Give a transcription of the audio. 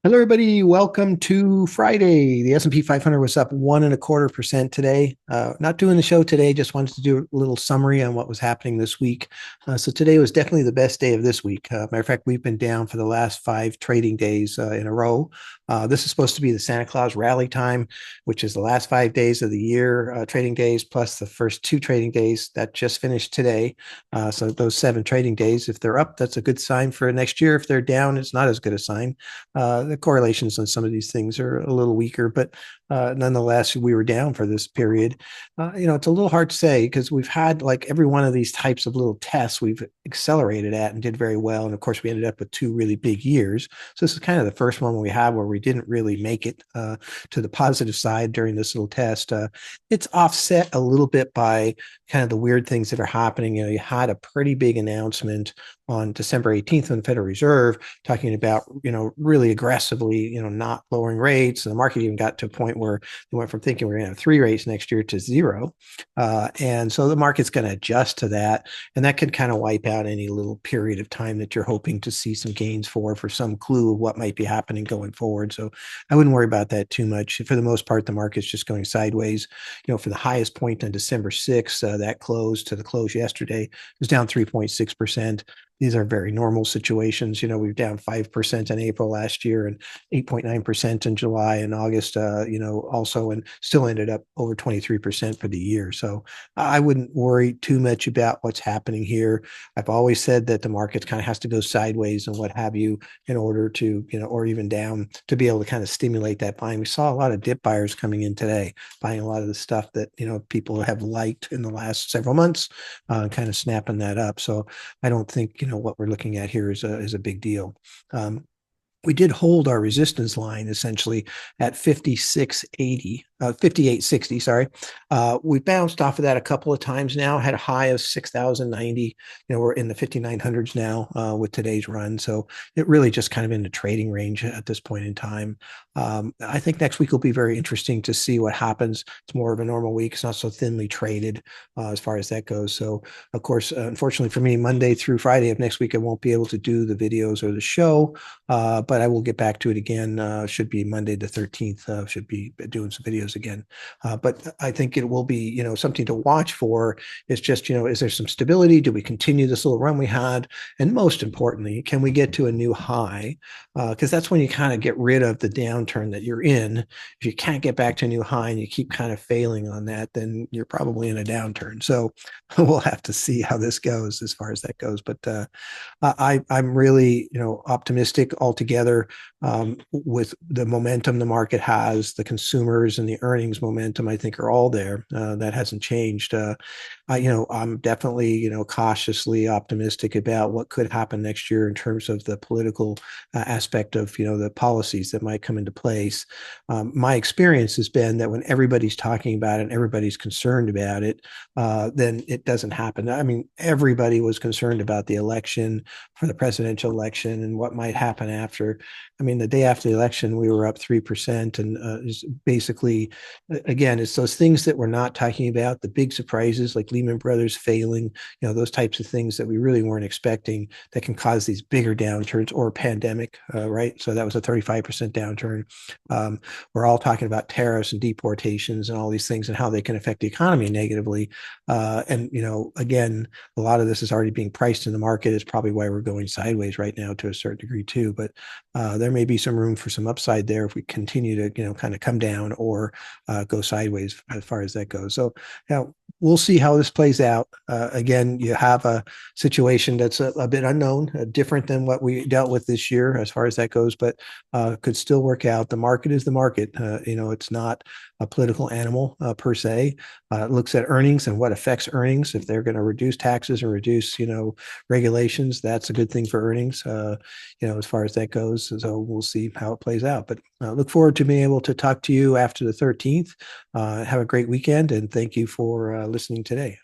Hello, everybody. Welcome to Friday. The S&P 500 was up 1.25% today. Not doing the show today. Just wanted to do a little summary on what was happening this week. So today was definitely the best day of this week. Matter of fact, we've been down for the last five trading days in a row. This is supposed to be the Santa Claus rally time, which is the last 5 days of the year, trading days plus the first two trading days that just finished today. So those seven trading days, if they're up, that's a good sign for next year. If they're down, it's not as good a sign. The correlations on some of these things are a little weaker, but nonetheless, we were down for this period. It's a little hard to say because we've had like every one of these types of little tests we've accelerated at and did very well. And of course, we ended up with two really big years. So this is kind of the first one we have where we didn't really make it to the positive side during this little test. It's offset a little bit by kind of the weird things that are happening. You had a pretty big announcement on December 18th from the Federal Reserve talking about, really aggressively, not lowering rates. And the market even got to a point where they went from thinking we're going to have three rates next year to zero. And so the market's going to adjust to that. And that could kind of wipe out any little period of time that you're hoping to see some gains for some clue of what might be happening going forward. So I wouldn't worry about that too much. For the most part, the market's just going sideways. For the highest point on December 6th, that closed to the close yesterday, it was down 3.6%. These are very normal situations. We've down 5% in April last year and 8.9% in July and August, also, and still ended up over 23% for the year. So I wouldn't worry too much about what's happening here. I've always said that the market kind of has to go sideways and what have you in order to, or even down to be able to kind of stimulate that buying. We saw a lot of dip buyers coming in today, buying a lot of the stuff that, people have liked in the last several months, kind of snapping that up. So I don't think, what we're looking at here is a big deal. We did hold our resistance line essentially at 5860, sorry. We bounced off of that a couple of times now, had a high of 6,090. We're in the 5,900s now with today's run. So it really just kind of in the trading range at this point in time. I think next week will be very interesting to see what happens. It's more of a normal week. It's not so thinly traded as far as that goes. So, of course, unfortunately for me, Monday through Friday of next week, I won't be able to do the videos or the show. But I will get back to it again. Should be Monday the 13th. Should be doing some videos again. But I think it will be, something to watch for. It's just, is there some stability? Do we continue this little run we had? And most importantly, can we get to a new high? Because that's when you kind of get rid of the downturn that you're in. If you can't get back to a new high and you keep kind of failing on that, then you're probably in a downturn. So we'll have to see how this goes as far as that goes. But I'm really, optimistic altogether with the momentum the market has, the consumers and the earnings momentum, I think are all there. That hasn't changed. I'm definitely, cautiously optimistic about what could happen next year in terms of the political aspect of, the policies that might come into place. My experience has been that when everybody's talking about it and everybody's concerned about it, then it doesn't happen. I mean, everybody was concerned about the election, for the presidential election and what might happen after. I mean, the day after the election, we were up 3%. And basically, again, it's those things that we're not talking about, the big surprises like Lehman Brothers failing, those types of things that we really weren't expecting that can cause these bigger downturns, or a pandemic, right? So that was a 35% downturn. We're all talking about tariffs and deportations and all these things and how they can affect the economy negatively. And, again, a lot of this is already being priced in the market. It's probably why we're going sideways right now to a certain degree too. But there may be some room for some upside there if we continue to, kind of come down or go sideways as far as that goes. So, we'll see how this plays out. Again, you have a situation that's a bit unknown, different than what we dealt with this year as far as that goes, but could still work out. The market is the market. It's not a political animal per se. It looks at earnings and what affects earnings. If they're going to reduce taxes and reduce, regulations, that's a good thing for earnings, as far as that goes. So we'll see how it plays out. But look forward to being able to talk to you after the 13th. Have a great weekend, and thank you for listening today.